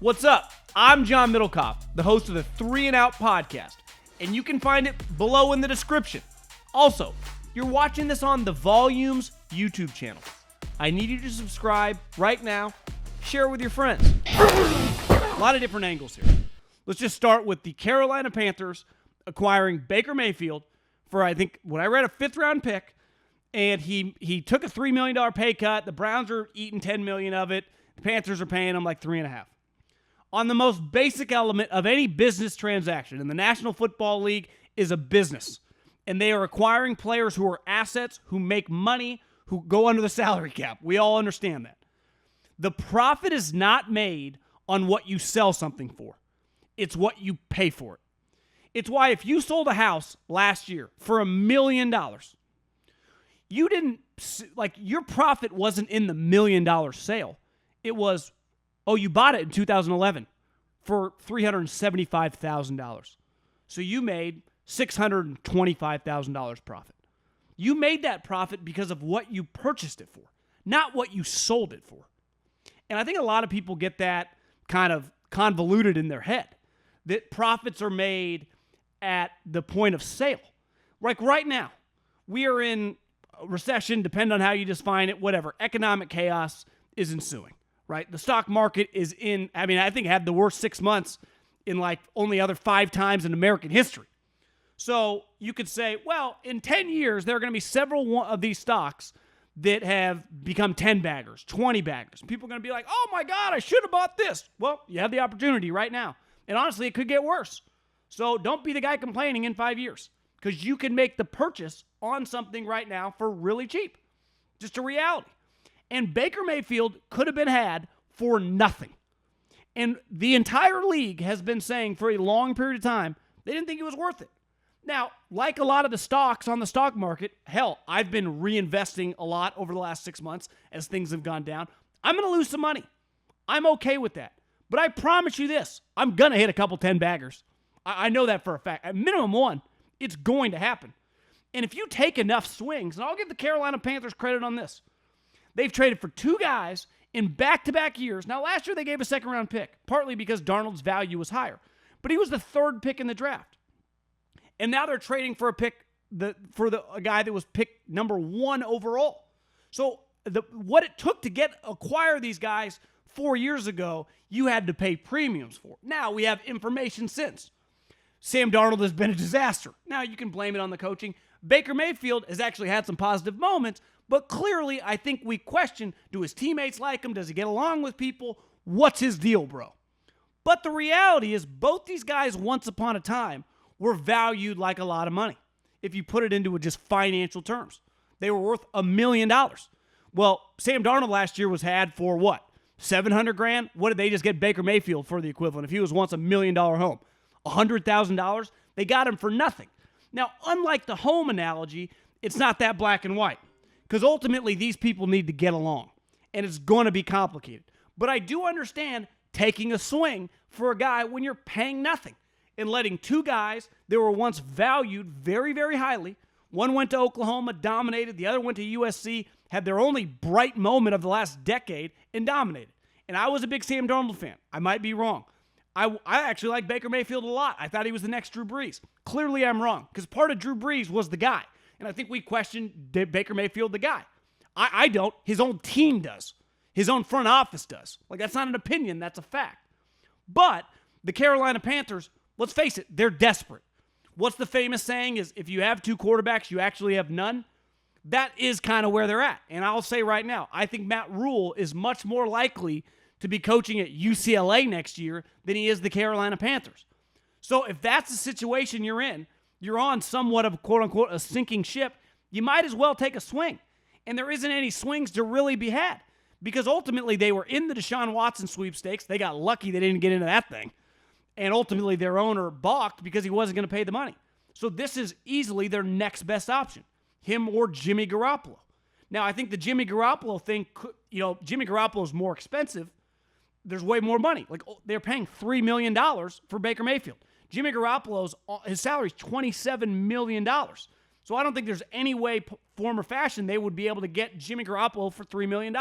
What's up? I'm John Middlekauff, the host of the 3 and Out podcast, and you can find it below in the description. Also, you're watching this on the Volumes YouTube channel. I need you to subscribe right now, share it with your friends. A lot of different angles here. Let's just start with the Carolina Panthers acquiring Baker Mayfield for, I think, what I read, a 5th-round pick, and he took a $3 million pay cut. The Browns are eating $10 million of it. The Panthers are paying him like $3.5 million. On the most basic element of any business transaction in the National Football League is a business. And they are acquiring players who are assets, who make money, who go under the salary cap. We all understand that. The profit is not made on what you sell something for. It's what you pay for it. It's why if you sold a house last year for $1 million, you didn't, like, your profit wasn't in the $1 million sale. It was, you bought it in 2011 for $375,000. So you made $625,000 profit. You made that profit because of what you purchased it for, not what you sold it for. And I think a lot of people get that kind of convoluted in their head, that profits are made at the point of sale. Like right now, we are in a recession, depending on how you define it, whatever. Economic chaos is ensuing. Right? The stock market is I think it had the worst 6 months in like only other 5 times in American history. So you could say, well, in 10 years, there are going to be several of these stocks that have become 10 baggers, 20 baggers. People are going to be like, oh my God, I should have bought this. Well, you have the opportunity right now. And honestly, it could get worse. So don't be the guy complaining in 5 years, because you can make the purchase on something right now for really cheap. Just a reality. And Baker Mayfield could have been had for nothing. And the entire league has been saying for a long period of time, they didn't think it was worth it. Now, like a lot of the stocks on the stock market, hell, I've been reinvesting a lot over the last 6 months as things have gone down. I'm going to lose some money. I'm okay with that. But I promise you this, I'm going to hit a couple 10 baggers. I know that for a fact. At minimum one, it's going to happen. And if you take enough swings, and I'll give the Carolina Panthers credit on this, they've traded for 2 guys in back-to-back years. Now, last year they gave a second-round pick, partly because Darnold's value was higher. But he was the 3rd pick in the draft. And now they're trading for a guy that was picked number 1 overall. So what it took to acquire these guys 4 years ago, you had to pay premiums for. Now we have information since. Sam Darnold has been a disaster. Now you can blame it on the coaching. Baker Mayfield has actually had some positive moments, but clearly, I think we question, do his teammates like him? Does he get along with people? What's his deal, bro? But the reality is both these guys once upon a time were valued like a lot of money. If you put it into just financial terms, they were worth $1 million. Well, Sam Darnold last year was had for what? $700,000? What did they just get Baker Mayfield for the equivalent? If he was once $1 million home, $100,000? They got him for nothing. Now, unlike the home analogy, it's not that black and white. Because ultimately, these people need to get along. And it's going to be complicated. But I do understand taking a swing for a guy when you're paying nothing. And letting 2 guys that were once valued very, very highly. One went to Oklahoma, dominated. The other went to USC, had their only bright moment of the last decade, and dominated. And I was a big Sam Darnold fan. I might be wrong. I actually like Baker Mayfield a lot. I thought he was the next Drew Brees. Clearly, I'm wrong. Because part of Drew Brees was the guy. And I think we question, did Baker Mayfield the guy? I don't. His own team does. His own front office does. Like, that's not an opinion. That's a fact. But the Carolina Panthers, let's face it, they're desperate. What's the famous saying is, if you have 2 quarterbacks, you actually have none? That is kind of where they're at. And I'll say right now, I think Matt Rhule is much more likely to be coaching at UCLA next year than he is the Carolina Panthers. So if that's the situation you're in, you're on somewhat of, quote-unquote, a sinking ship, you might as well take a swing. And there isn't any swings to really be had, because ultimately they were in the Deshaun Watson sweepstakes. They got lucky they didn't get into that thing. And ultimately their owner balked because he wasn't going to pay the money. So this is easily their next best option, him or Jimmy Garoppolo. Now, I think the Jimmy Garoppolo thing, Jimmy Garoppolo is more expensive. There's way more money. Like, they're paying $3 million for Baker Mayfield. Jimmy Garoppolo's, his salary is $27 million. So I don't think there's any way, form or fashion, they would be able to get Jimmy Garoppolo for $3 million.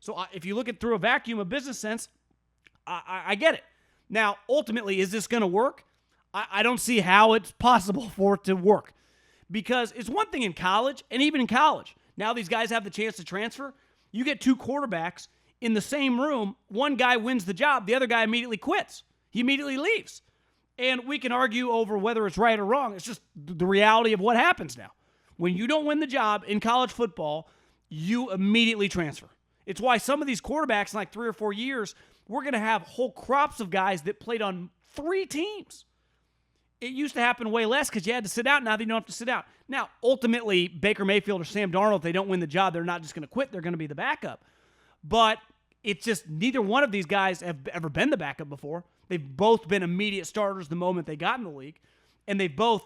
So if you look at through a vacuum of business sense, I get it. Now, ultimately, is this going to work? I don't see how it's possible for it to work. Because it's one thing in college, and even in college, now these guys have the chance to transfer. You get two quarterbacks in the same room. One guy wins the job. The other guy immediately quits. He immediately leaves. And we can argue over whether it's right or wrong. It's just the reality of what happens now. When you don't win the job in college football, you immediately transfer. It's why some of these quarterbacks in like 3 or 4 years, we're going to have whole crops of guys that played on 3 teams. It used to happen way less because you had to sit out. Now they don't have to sit out. Now, ultimately, Baker Mayfield or Sam Darnold, if they don't win the job, they're not just going to quit. They're going to be the backup. But it's just neither one of these guys have ever been the backup before. They've both been immediate starters the moment they got in the league. And they both,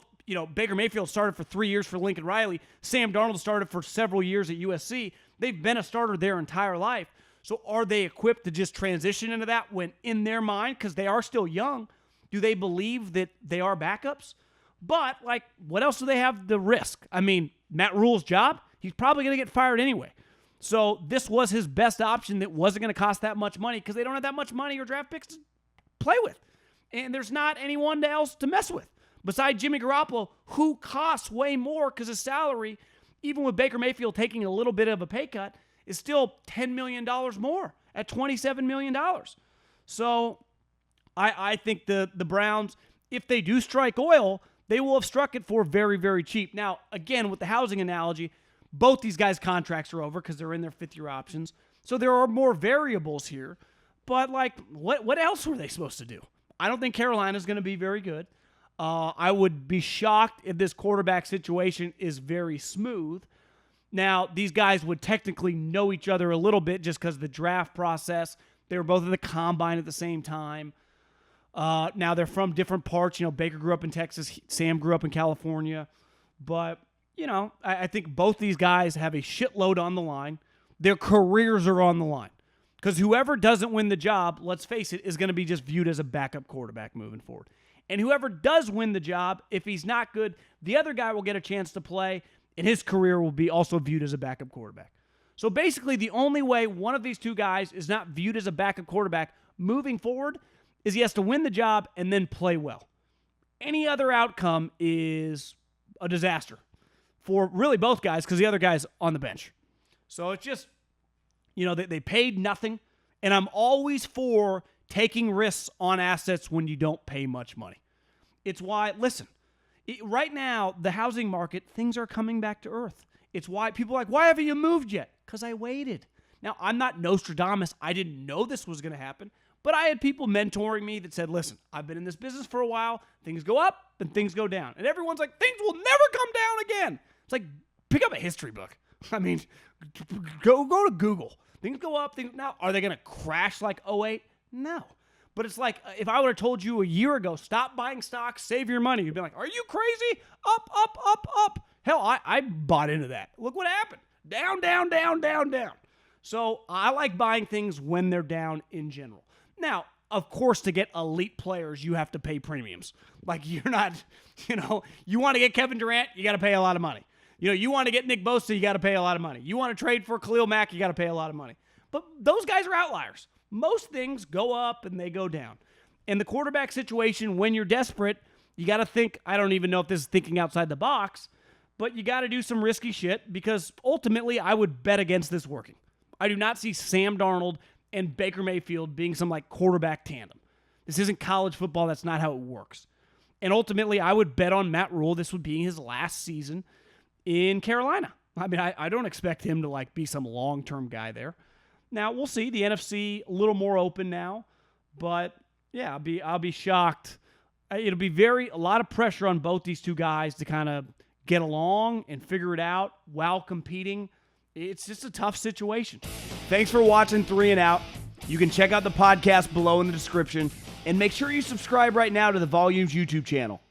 Baker Mayfield started for 3 years for Lincoln Riley. Sam Darnold started for several years at USC. They've been a starter their entire life. So are they equipped to just transition into that when in their mind, because they are still young, do they believe that they are backups? But, what else do they have to risk? I mean, Matt Rhule's job, he's probably going to get fired anyway. So this was his best option that wasn't going to cost that much money because they don't have that much money or draft picks to play with. And there's not anyone else to mess with besides Jimmy Garoppolo, who costs way more because his salary, even with Baker Mayfield taking a little bit of a pay cut, is still $10 million more at $27 million. So I think the Browns, if they do strike oil, they will have struck it for very, very cheap. Now, again, with the housing analogy, both these guys' contracts are over because they're in their fifth-year options. So there are more variables here. But, what else were they supposed to do? I don't think Carolina's going to be very good. I would be shocked if this quarterback situation is very smooth. Now, these guys would technically know each other a little bit just because of the draft process. They were both in the combine at the same time. Now, they're from different parts. Baker grew up in Texas. Sam grew up in California. But, I think both these guys have a shitload on the line. Their careers are on the line. Because whoever doesn't win the job, let's face it, is going to be just viewed as a backup quarterback moving forward. And whoever does win the job, if he's not good, the other guy will get a chance to play, and his career will be also viewed as a backup quarterback. So basically, the only way one of these two guys is not viewed as a backup quarterback moving forward is he has to win the job and then play well. Any other outcome is a disaster for really both guys because the other guy's on the bench. So it's just, they paid nothing, and I'm always for taking risks on assets when you don't pay much money. It's why, right now, the housing market, things are coming back to earth. It's why people are like, why haven't you moved yet? Because I waited. Now, I'm not Nostradamus. I didn't know this was going to happen, but I had people mentoring me that said, listen, I've been in this business for a while. Things go up and things go down. And everyone's like, things will never come down again. It's like, pick up a history book. I mean, go to Google. Things go up. Now, are they going to crash like 2008? No. But it's like, if I would have told you a year ago, stop buying stocks, save your money, you'd be like, are you crazy? Up, up, up, up. Hell, I bought into that. Look what happened. Down, down, down, down, down. So I like buying things when they're down in general. Now, of course, to get elite players, you have to pay premiums. You're not, you want to get Kevin Durant, you got to pay a lot of money. You want to get Nick Bosa, you got to pay a lot of money. You want to trade for Khalil Mack, you got to pay a lot of money. But those guys are outliers. Most things go up and they go down. In the quarterback situation, when you're desperate, you got to think, I don't even know if this is thinking outside the box, but you got to do some risky shit because ultimately I would bet against this working. I do not see Sam Darnold and Baker Mayfield being some quarterback tandem. This isn't college football. That's not how it works. And ultimately, I would bet on Matt Rhule. This would be his last season in Carolina. I mean, I don't expect him to be some long-term guy there. Now, we'll see. The NFC a little more open now. But, yeah, I'll be shocked. It'll be a lot of pressure on both these two guys to kind of get along and figure it out while competing. It's just a tough situation. Thanks for watching 3 and Out. You can check out the podcast below in the description. And make sure you subscribe right now to the Volumes YouTube channel.